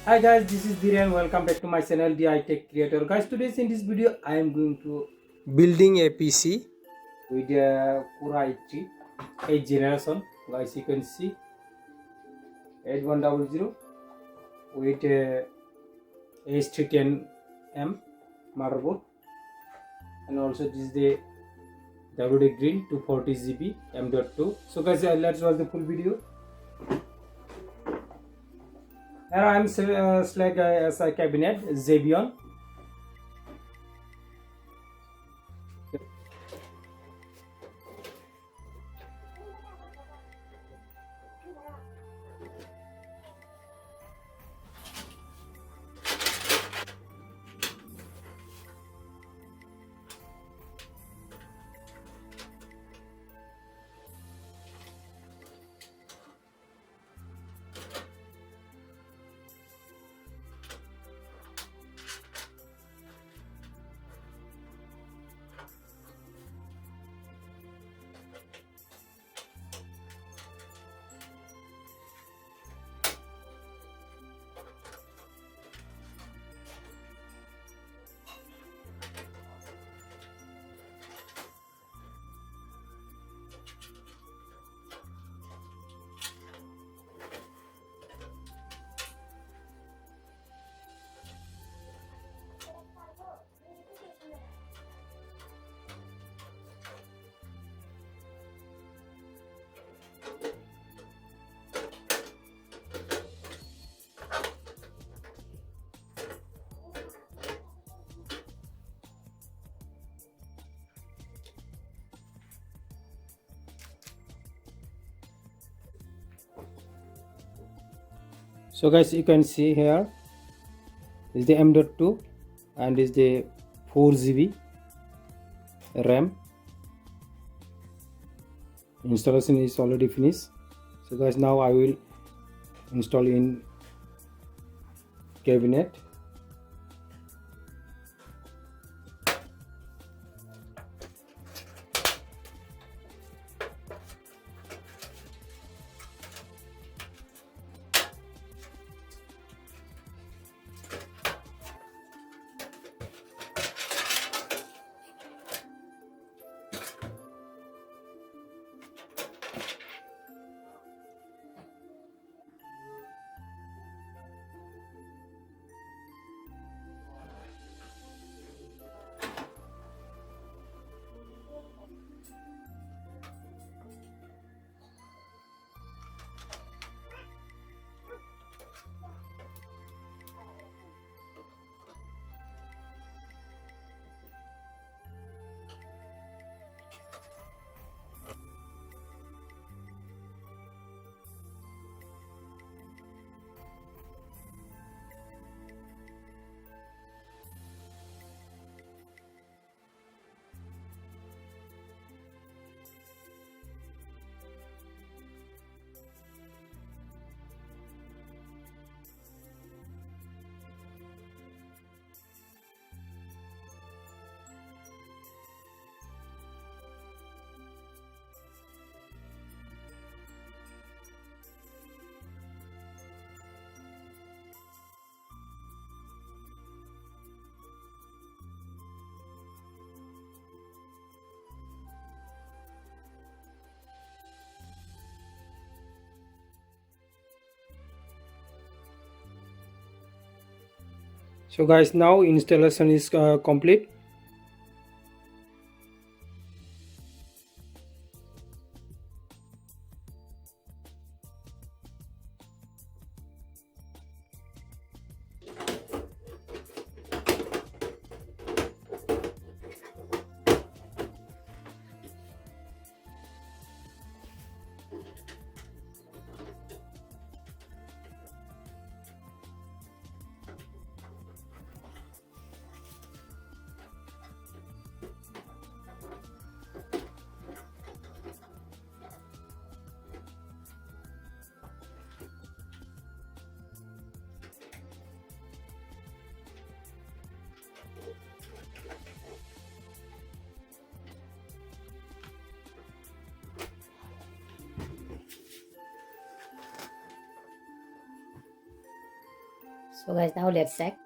Hi guys, this is Dhiren. Welcome back to my channel DI Tech Creator. Guys, today's in this video I am going to building a PC with a Core i3 8th generation. Guys, you can see 8100 with a H310M motherboard, and also this is the WD Green 240 GB M.2. So guys, let's watch the full video. Here I am select as a cabinet Xebion. So guys, you can see here is the M.2 and is the 4 GB RAM. Installation is already finished. So guys, now I will install in cabinet. So guys, now installation is complete. So guys, now let's check.